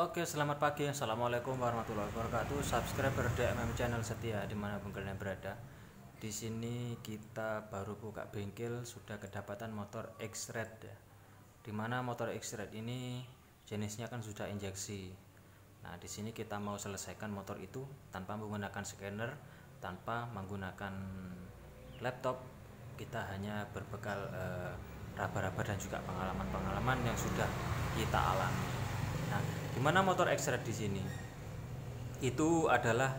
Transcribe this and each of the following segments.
Oke, selamat pagi. Assalamualaikum warahmatullahi wabarakatuh. Subscriber DMM channel setia dimanapun kalian berada. Di sini kita baru buka bengkel, sudah kedapatan motor X-Red ya. Dimana motor X-Red ini jenisnya kan sudah injeksi. Nah, di sini kita mau selesaikan motor itu tanpa menggunakan scanner, tanpa menggunakan laptop. Kita hanya berbekal raba-raba dan juga pengalaman-pengalaman yang sudah kita alami. Nah, gimana motor X-Red di sini? Itu adalah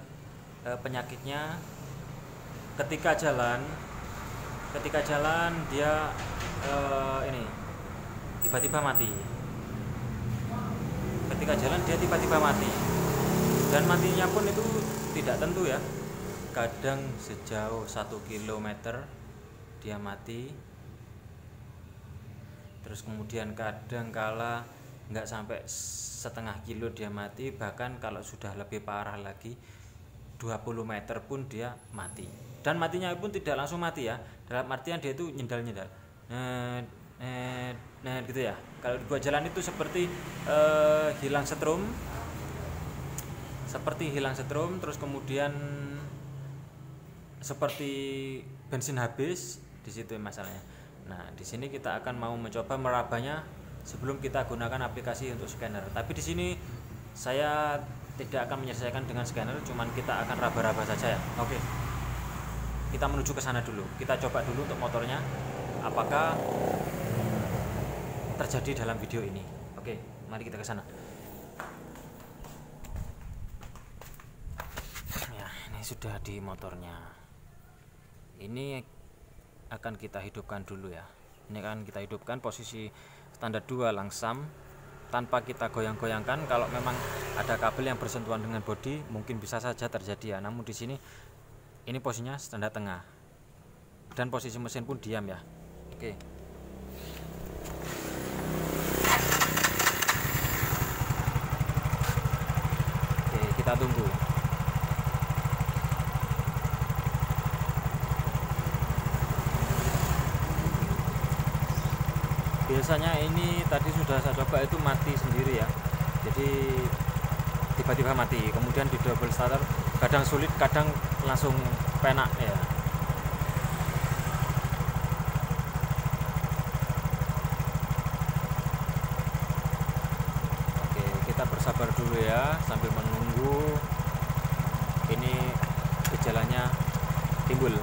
penyakitnya ketika jalan dia ini tiba-tiba mati. Ketika jalan dia tiba-tiba mati. Dan matinya pun itu tidak tentu ya. Kadang sejauh 1 kilometer dia mati. Terus kemudian kadang kala nggak sampai setengah kilo dia mati, bahkan kalau sudah lebih parah lagi 20 meter pun dia mati. Dan matinya pun tidak langsung mati ya, dalam artian dia itu nyendal-nyendal gitu ya. Kalau dibuat jalan itu seperti hilang setrum, terus kemudian seperti bensin habis, di situ masalahnya. Nah, di sini kita akan mau mencoba merabanya sebelum kita gunakan aplikasi untuk scanner. Tapi di sini saya tidak akan menyelesaikan dengan scanner, cuman kita akan raba-raba saja ya. Oke. Kita menuju ke sana dulu. Kita coba dulu untuk motornya apakah terjadi dalam video ini. Oke, mari kita ke sana. Ya, ini sudah di motornya. Ini akan kita hidupkan dulu ya. Ini akan kita hidupkan posisi standar 2 langsam tanpa kita goyang-goyangkan. Kalau memang ada kabel yang bersentuhan dengan bodi mungkin bisa saja terjadi ya. Namun di sini ini posisinya standar tengah dan posisi mesin pun diam ya. Oke. Oke, kita tunggu. Biasanya ini tadi sudah saya coba itu mati sendiri ya, jadi tiba-tiba mati, kemudian di double starter kadang sulit, kadang langsung penak ya. Oke, kita bersabar dulu ya sambil menunggu ini gejalanya timbul.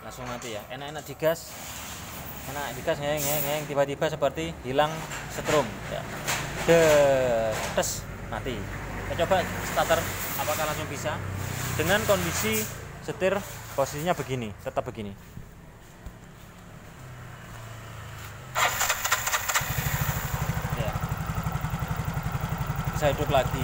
Langsung mati ya, enak-enak digas, ngeng, tiba-tiba seperti hilang setrum ya. Tes mati. Kita coba starter apakah langsung bisa dengan kondisi setir posisinya begini, tetap begini. Ya, bisa hidup lagi.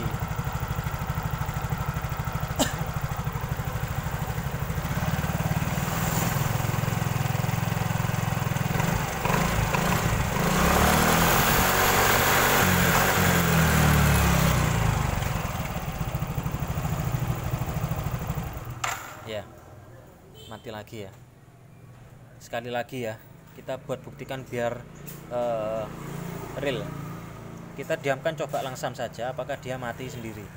Ya, mati lagi ya. Sekali lagi ya, kita buat buktikan biar real. Kita diamkan, coba langsam saja apakah dia mati sendiri.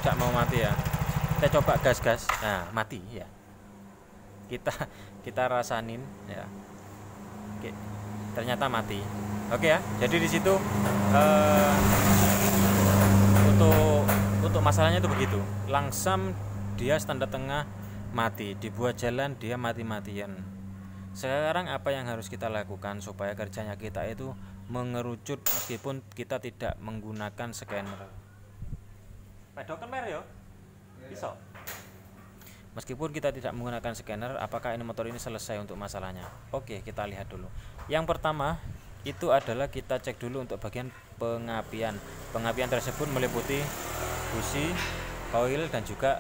tidak mau mati ya. Kita coba gas. Nah, mati ya. Kita rasanin ya. Oke. Ternyata mati. Oke ya. Jadi di situ untuk masalahnya itu begitu. Langsam dia standar tengah mati, dibuat jalan dia mati-matian. Sekarang apa yang harus kita lakukan supaya kerjanya kita itu mengerucut meskipun kita tidak menggunakan scanner? Pedokan mer yo. Bisa. Meskipun kita tidak menggunakan scanner, apakah ini motor ini selesai untuk masalahnya? Oke, kita lihat dulu. Yang pertama itu adalah kita cek dulu untuk bagian pengapian. Pengapian tersebut meliputi busi, coil dan juga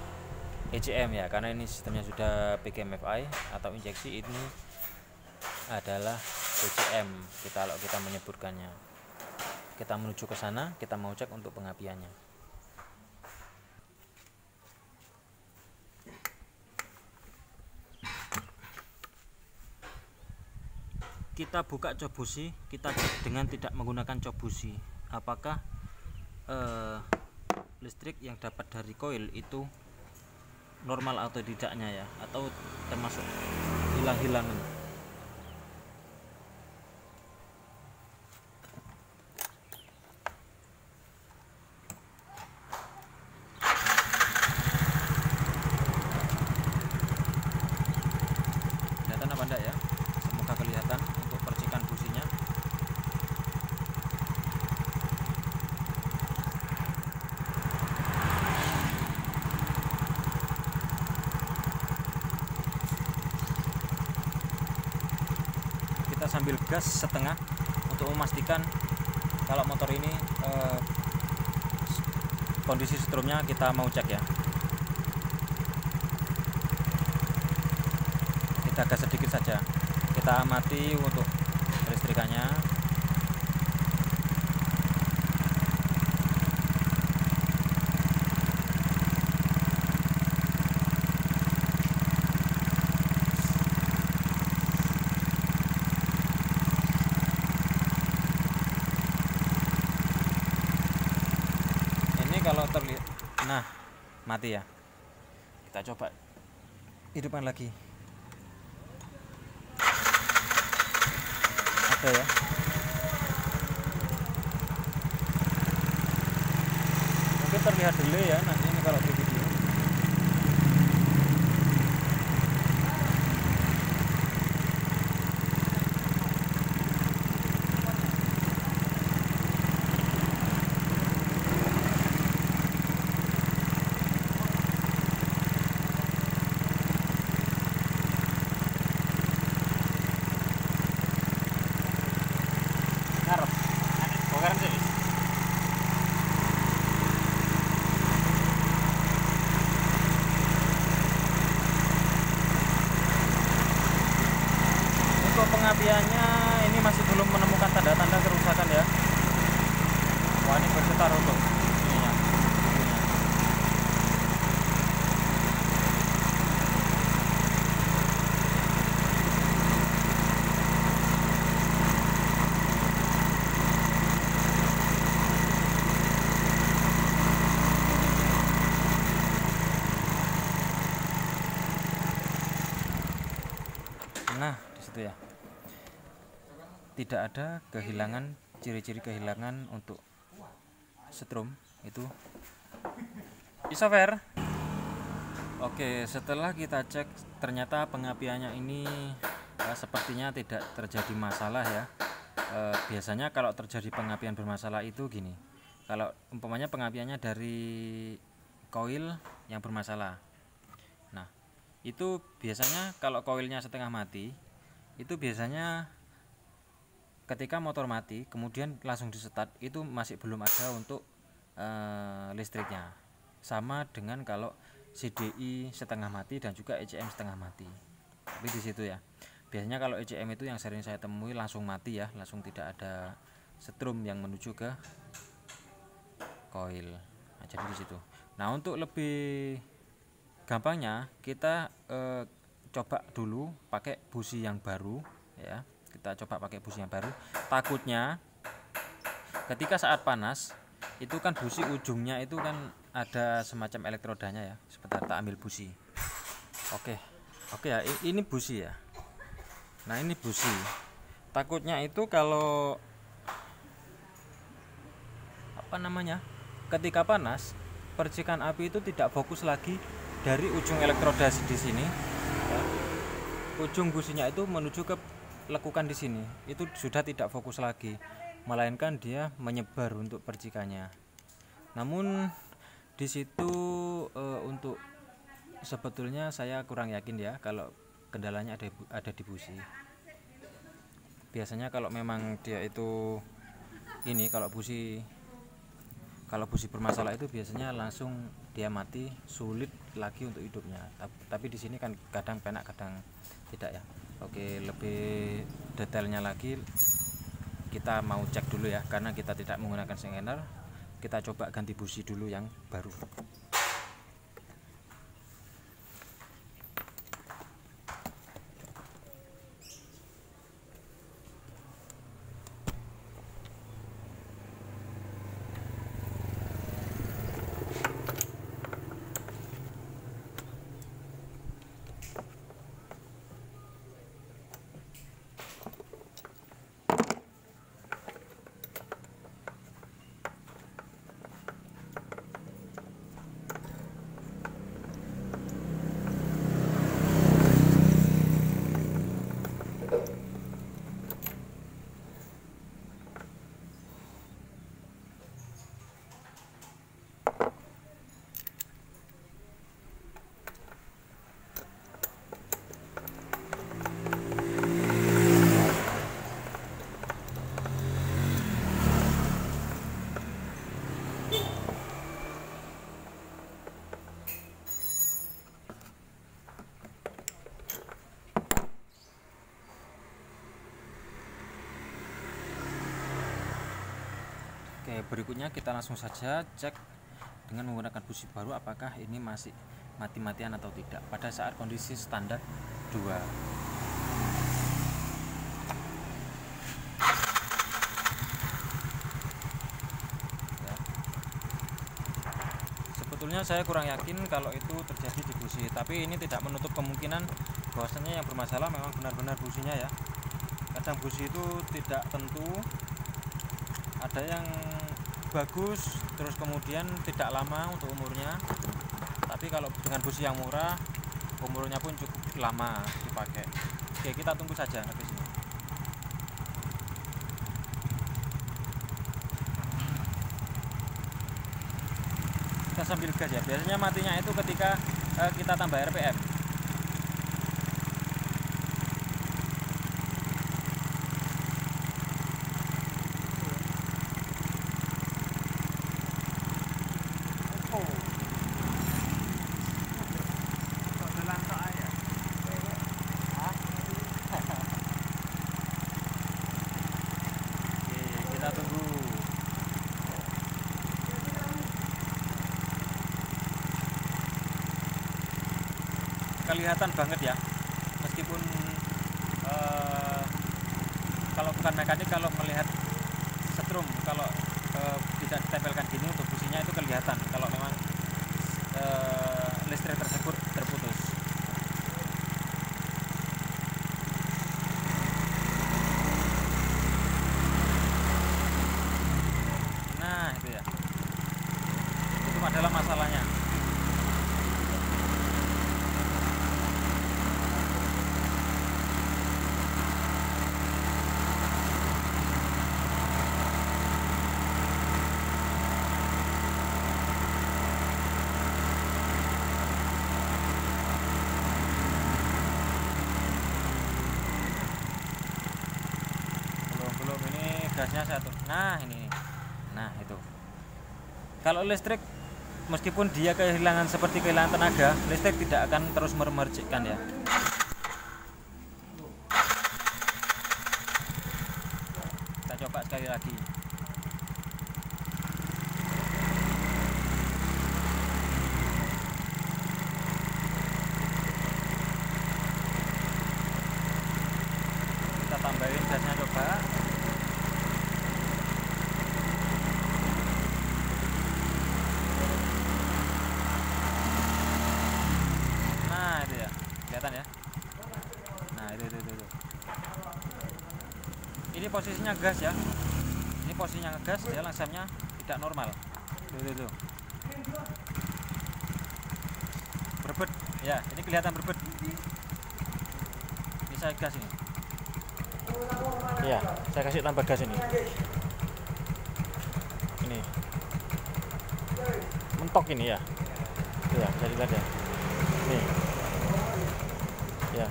ECM ya, karena ini sistemnya sudah PKMFI atau injeksi, ini adalah ECM kalau kita menyebutkannya. Kita menuju ke sana, kita mau cek untuk pengapiannya. Kita buka cok busi, kita cek dengan tidak menggunakan cok busi apakah listrik yang dapat dari coil itu normal atau tidaknya ya, atau termasuk hilang-hilangan. Kelihatan apa enggak ya? Semoga kelihatan untuk percikan businya. Kita sambil gas setengah untuk memastikan kalau motor ini kondisi setrumnya kita mau cek ya. Kita gas sedikit saja, kita amati untuk listrikannya. Ini kalau terlihat, nah mati ya. Kita coba hidupkan lagi. Ya, mungkin terlihat delay ya nanti ini kalau di video. Untuk pengapiannya ini masih belum menemukan tanda-tanda kerusakan ya. Wah, ini bergetar untuk ininya. Nah, di situ ya. Tidak ada kehilangan, ciri-ciri kehilangan untuk setrum itu isover. Oke, setelah kita cek ternyata pengapiannya ini sepertinya tidak terjadi masalah ya. Biasanya kalau terjadi pengapian bermasalah itu gini, kalau umpamanya pengapiannya dari coil yang bermasalah. Nah, itu biasanya kalau coilnya setengah mati, itu biasanya ketika motor mati kemudian langsung di start itu masih belum ada untuk listriknya. Sama dengan kalau CDI setengah mati dan juga ECM setengah mati. Tapi di situ ya. Biasanya kalau ECM itu yang sering saya temui langsung mati ya, langsung tidak ada setrum yang menuju ke coil. Nah, jadi di situ. Nah, untuk lebih gampangnya kita coba dulu pakai busi yang baru ya. Kita coba pakai busi yang baru. Takutnya ketika saat panas itu kan busi ujungnya itu kan ada semacam elektrodanya ya. Sebentar tak ambil busi. Oke ya, ini busi ya. Nah ini busi. Takutnya itu kalau apa namanya, ketika panas, percikan api itu tidak fokus lagi dari ujung elektroda di sini ya. Ujung businya itu menuju ke lekukan di sini, itu sudah tidak fokus lagi, melainkan dia menyebar untuk percikannya. Namun di situ untuk sebetulnya saya kurang yakin ya kalau kendalanya ada di busi. Biasanya kalau memang dia itu ini, kalau busi bermasalah itu biasanya langsung dia mati, sulit lagi untuk hidupnya. Tapi di sini kan kadang penak kadang tidak ya. Oke, lebih detailnya lagi kita mau cek dulu ya, karena kita tidak menggunakan scanner. Kita coba ganti busi dulu yang baru. Oke, berikutnya kita langsung saja cek dengan menggunakan busi baru apakah ini masih mati-matian atau tidak pada saat kondisi standar 2. Ya. Sebetulnya saya kurang yakin kalau itu terjadi di busi, tapi ini tidak menutup kemungkinan bahwasanya yang bermasalah memang benar-benar businya ya. Kadang busi itu tidak tentu, ada yang bagus terus kemudian tidak lama untuk umurnya, tapi kalau dengan busi yang murah umurnya pun cukup lama dipakai. Oke, kita tunggu saja habis ini. Kita sambil gas ya, biasanya matinya itu ketika kita tambah RPM. Kelihatan banget ya, meskipun kalau bukan mekanik, kalau melihat setrum, kalau tidak ditempelkan gini untuk businya itu kelihatan kalau memang listrik tersebut terputus. Nah itu ya, itu adalah masalahnya. Gasnya satu. Nah ini, nah itu. Kalau listrik, meskipun dia kehilangan seperti kehilangan tenaga, listrik tidak akan terus memercikkan ya. Kita coba sekali lagi. Kita tambahin gasnya coba. ini posisinya gas ya. Ini posisinya ngegas, dia langsamnya tidak normal. Tuh. Berbet ya, ini kelihatan berbet. Ini saya gas ini. Iya, saya kasih tambah gas ini. Ini mentok ini ya. Tuh ya, bisa dilihat ya. Nih. Ya.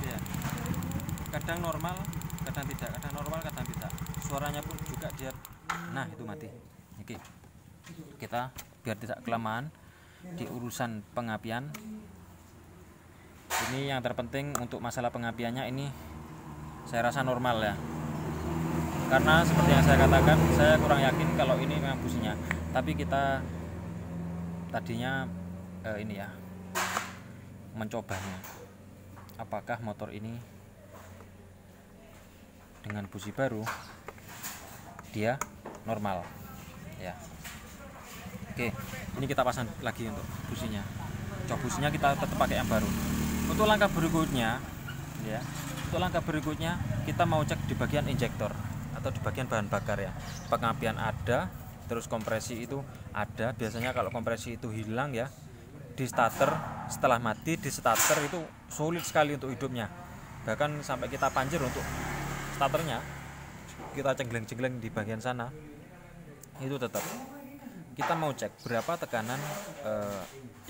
Ya. Kadang normal, kadang tidak. Kadang normal, kadang tidak. Suaranya pun juga dia. Nah, itu mati. Oke. Kita biar tidak kelamaan di urusan pengapian. Ini yang terpenting untuk masalah pengapiannya ini saya rasa normal ya. Karena seperti yang saya katakan, saya kurang yakin kalau ini memang businya. Tapi kita tadinya ini ya mencobanya. Apakah motor ini dengan busi baru dia normal ya. Oke, ini kita pasang lagi untuk businya. Coba businya kita tetap pakai yang baru. Untuk langkah berikutnya ya, untuk langkah berikutnya kita mau cek di bagian injektor atau di bagian bahan bakar ya. Pengapian ada, terus kompresi itu ada. Biasanya kalau kompresi itu hilang ya, di starter setelah mati di starter itu sulit sekali untuk hidupnya. Bahkan sampai kita panjer untuk starternya, kita cengleng-cengleng di bagian sana, itu tetap. Kita mau cek berapa tekanan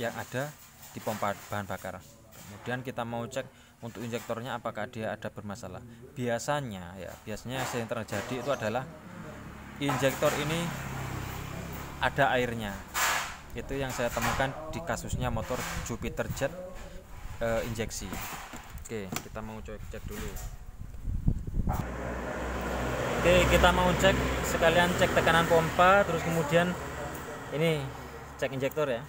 yang ada di pompa bahan bakar. Kemudian kita mau cek untuk injektornya apakah dia ada bermasalah. Biasanya yang sering terjadi itu adalah injektor ini ada airnya. Itu yang saya temukan di kasusnya motor Jupiter Jet injeksi. Oke, kita mau cek dulu. Oke, kita mau cek sekalian cek tekanan pompa, terus kemudian ini cek injektor ya.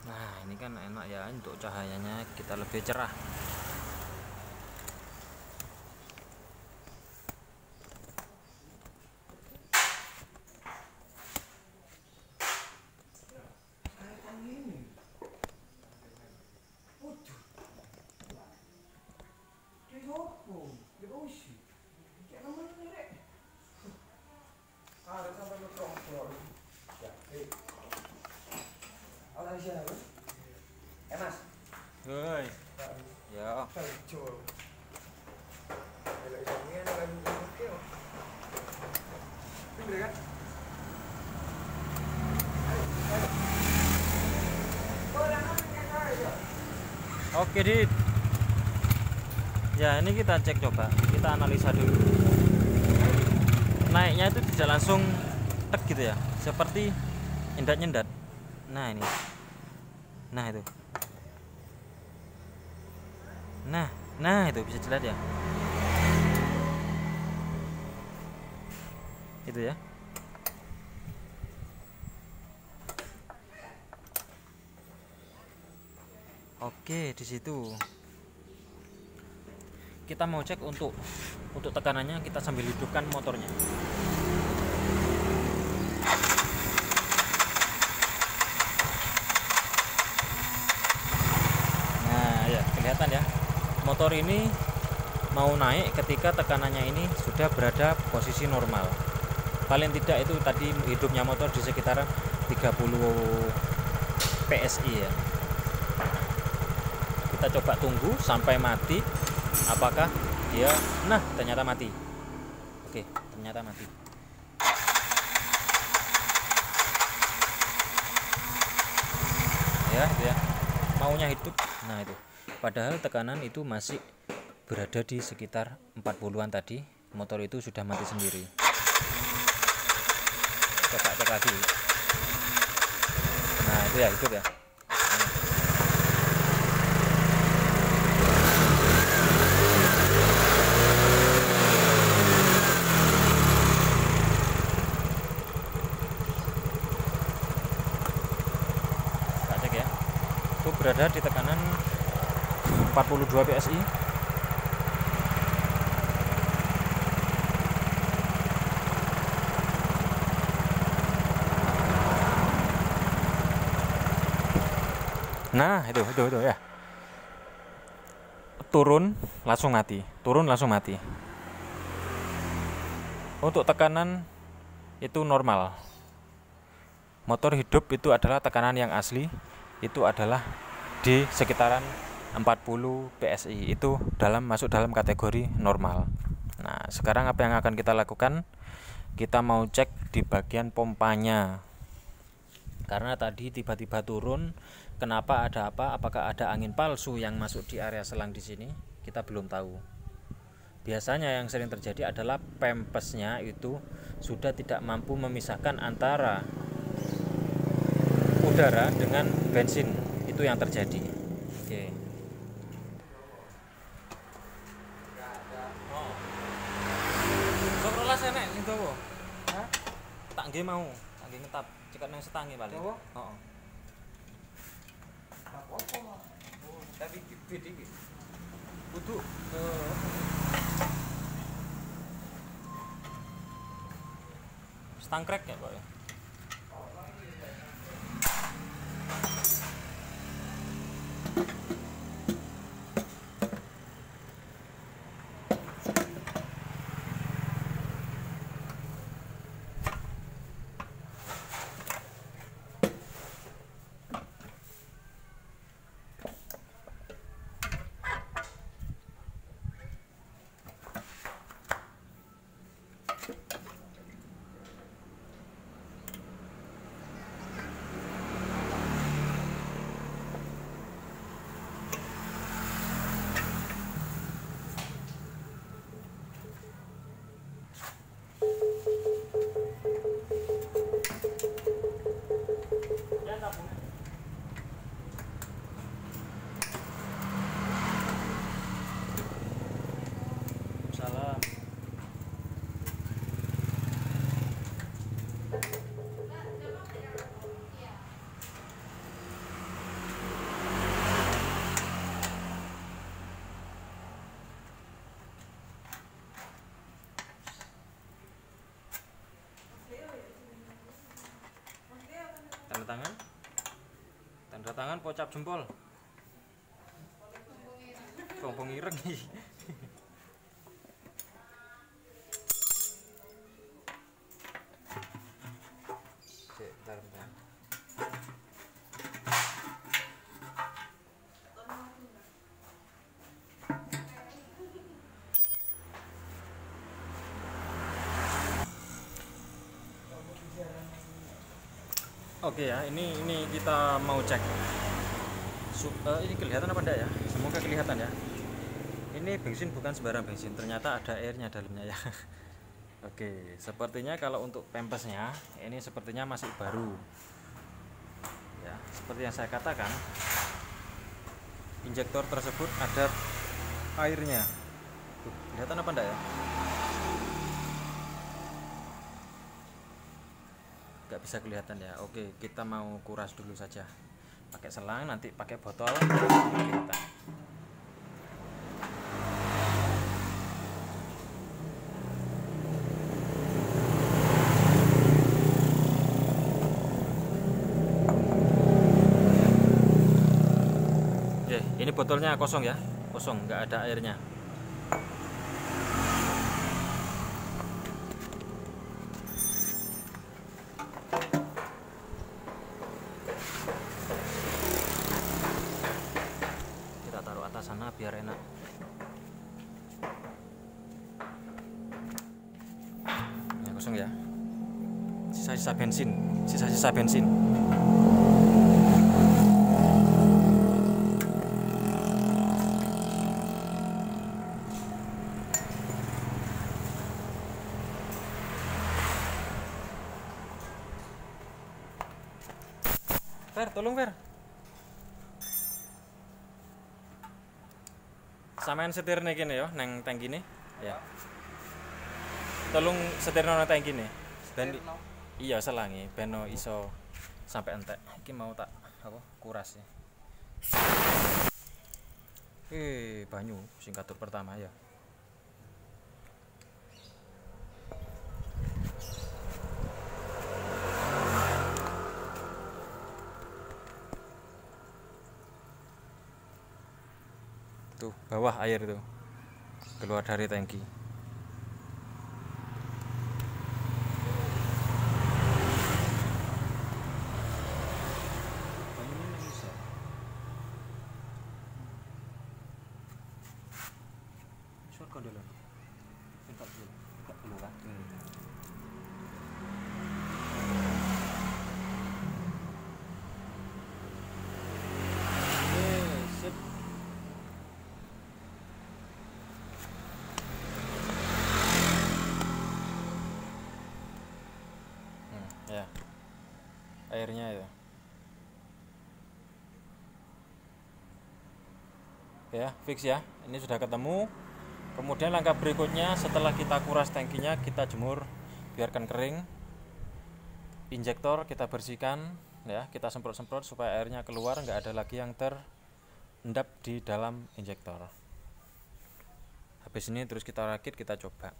Nah, ini kan enak ya, untuk cahayanya kita lebih cerah. Mas. Hei. Ya. Oke, Dit. Ya, ini kita cek coba. Kita analisa dulu. Naiknya itu tidak langsung tek gitu ya. Seperti nyendat-nyendat. Nah, ini. Nah, itu. Nah itu bisa dilihat ya. Itu ya. Oke, di situ. Kita mau cek untuk tekanannya, kita sambil hidupkan motornya. Nah, ya, kelihatan ya. Motor ini mau naik ketika tekanannya ini sudah berada posisi normal. Paling tidak itu tadi hidupnya motor di sekitaran 30 PSI ya. Kita coba tunggu sampai mati. Apakah dia ternyata mati. Oke, ternyata mati. Ya, itu ya. Maunya hidup. Nah, itu. Padahal tekanan itu masih berada di sekitar 40-an tadi. Motor itu sudah mati sendiri. Coba cek lagi. Nah, itu ya, hidup ya. berada di tekanan 42 PSI. Nah, itu ya. Turun langsung mati. Untuk tekanan itu normal. Motor hidup itu adalah tekanan yang asli, itu adalah di sekitaran 40 PSI. Itu masuk dalam kategori normal. Nah, sekarang apa yang akan kita lakukan? Kita mau cek di bagian pompanya. Karena tadi tiba-tiba turun, kenapa, ada apa? Apakah ada angin palsu yang masuk di area selang di sini? Kita belum tahu. Biasanya yang sering terjadi adalah pempesnya itu sudah tidak mampu memisahkan antara udara dengan bensin. Itu yang terjadi. Oke. Oh. Sok rolas enek sing dawa. Hah? Tak nggih mau, tak nggih ngetap. Cekat nang setangi paling. Heeh. Apa-apa. Oh, tapi bit iki. Kudu stangkrek ya, Pak ya. Salam. Tanda tangan pocap jempol. Pompong ireng iki. Oke ya, ini kita mau cek. Ini kelihatan apa enggak ya? Semoga kelihatan ya. Ini bensin bukan sembarang bensin, ternyata ada airnya dalamnya ya. Oke, sepertinya kalau untuk pempesnya ini sepertinya masih baru. Ya, seperti yang saya katakan, injektor tersebut ada airnya. Tuh, kelihatan apa enggak ya? Nggak bisa kelihatan ya. Oke, kita mau kuras dulu saja pakai selang, nanti pakai botol kelihatan. Oke, ini botolnya kosong ya, kosong, nggak ada airnya. Sana biar enak. Ya, kosong ya. Sisa-sisa bensin, sisa-sisa bensin. Fer, tolong Fer. Samain setir nih gini ya, neng tank gini ya. Tolong setir nang tank gini. Ben iya selangi, beno iso sampai entek. Iki mau tak apa kuras ya. Banyu singkatur pertama ya. Tuh bawah air tuh keluar dari tangki. Ya, airnya ya. Ya, fix ya. Ini sudah ketemu. Kemudian langkah berikutnya setelah kita kuras tangkinya, kita jemur, biarkan kering. Injektor kita bersihkan, ya, kita semprot-semprot supaya airnya keluar, nggak ada lagi yang terendap di dalam injektor. Habis ini terus kita rakit, kita coba.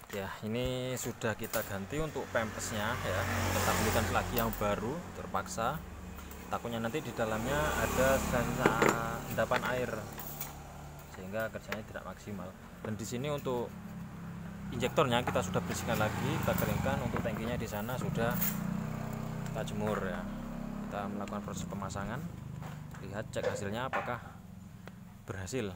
Ya, ini sudah kita ganti untuk pempesnya ya. Kita belikan lagi yang baru, terpaksa. Takutnya nanti di dalamnya ada sisa endapan air sehingga kerjanya tidak maksimal. Dan di sini untuk injektornya kita sudah bersihkan lagi, kita keringkan. Untuk tangkinya di sana sudah kita jemur ya. Kita melakukan proses pemasangan. Lihat cek hasilnya apakah berhasil.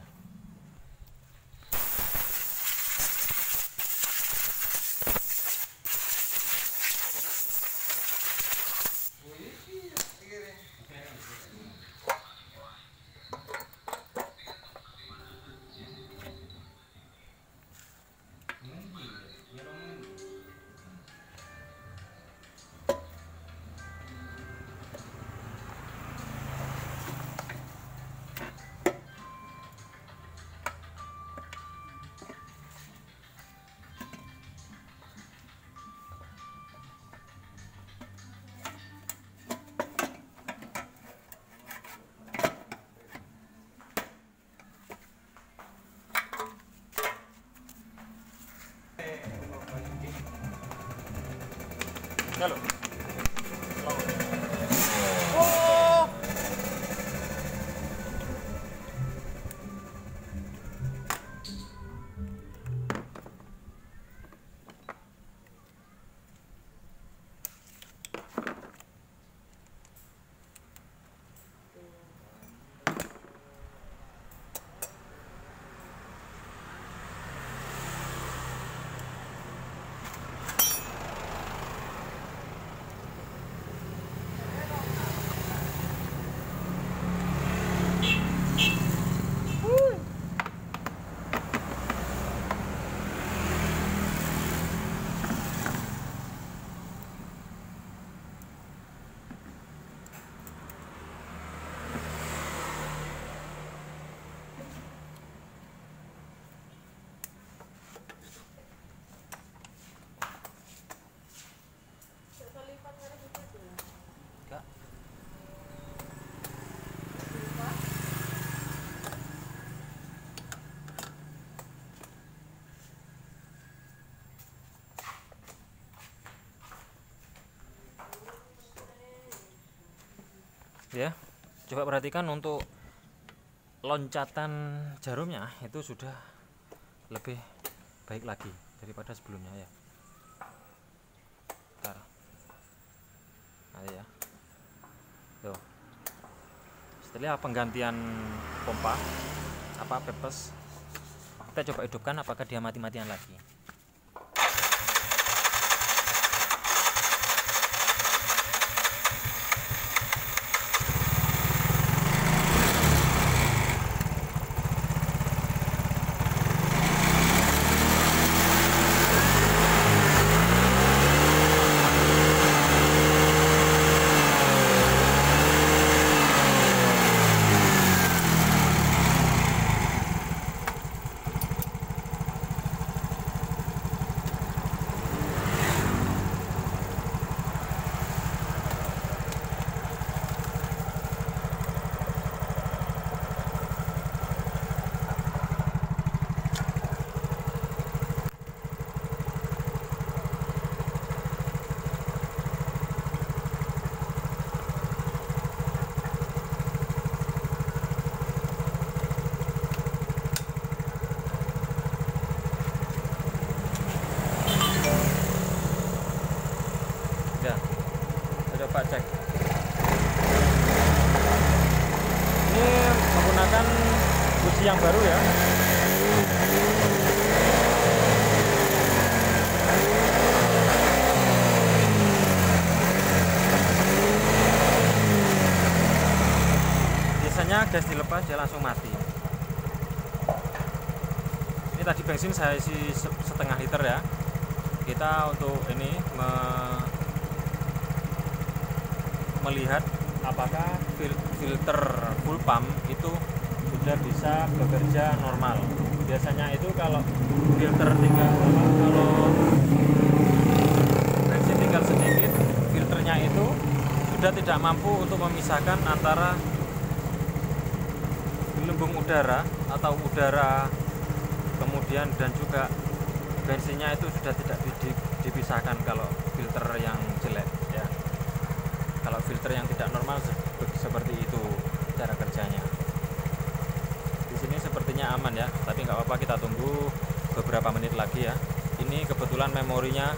Halo. Oh. Ya, coba perhatikan untuk loncatan jarumnya itu sudah lebih baik lagi daripada sebelumnya ya. Bentar. Nah, ya. Tuh. Setelah penggantian pompa pempes, kita coba hidupkan apakah dia mati-matian lagi. coba cek. Ini menggunakan busi yang baru ya. Biasanya gas dilepas dia langsung mati. Ini tadi bensin saya isi setengah liter ya. Kita untuk ini melihat apakah filter full pump itu sudah bisa bekerja normal. Biasanya itu kalau filter kalau bensin tinggal sedikit, filternya itu sudah tidak mampu untuk memisahkan antara gelembung udara atau udara kemudian dan juga bensinnya itu sudah tidak dipisahkan kalau filter yang jelek ya. Kalau filter yang tidak normal seperti itu cara kerjanya. Di sini sepertinya aman ya, tapi nggak apa-apa, kita tunggu beberapa menit lagi ya. Ini kebetulan memorinya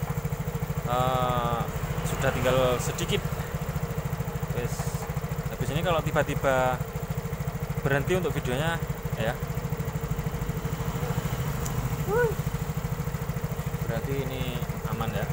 sudah tinggal sedikit. Habis ini kalau tiba-tiba berhenti untuk videonya ya, berarti ini aman ya.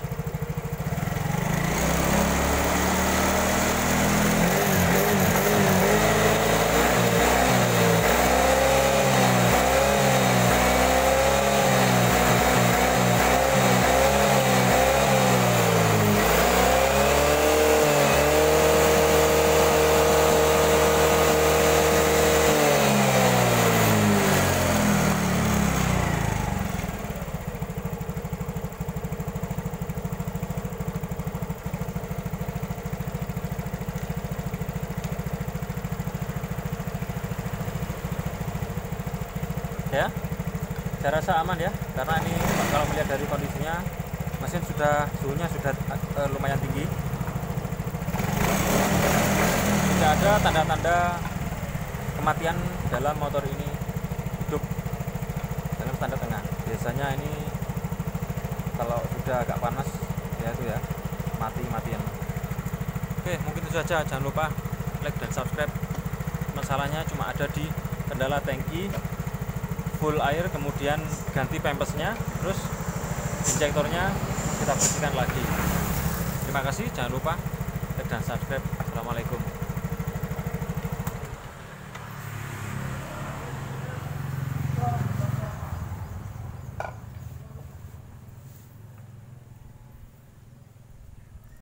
Ya, saya rasa aman ya, karena ini kalau melihat dari kondisinya mesin suhunya sudah lumayan tinggi. Tidak ada tanda-tanda kematian dalam motor ini hidup dalam tanda tengah. Biasanya ini kalau sudah agak panas ya itu ya mati-matian. Oke, mungkin itu saja. Jangan lupa like dan subscribe. Masalahnya cuma ada di kendala tangki full air, kemudian ganti pempesnya, terus injektornya kita bersihkan lagi. Terima kasih, jangan lupa like dan subscribe. Assalamualaikum.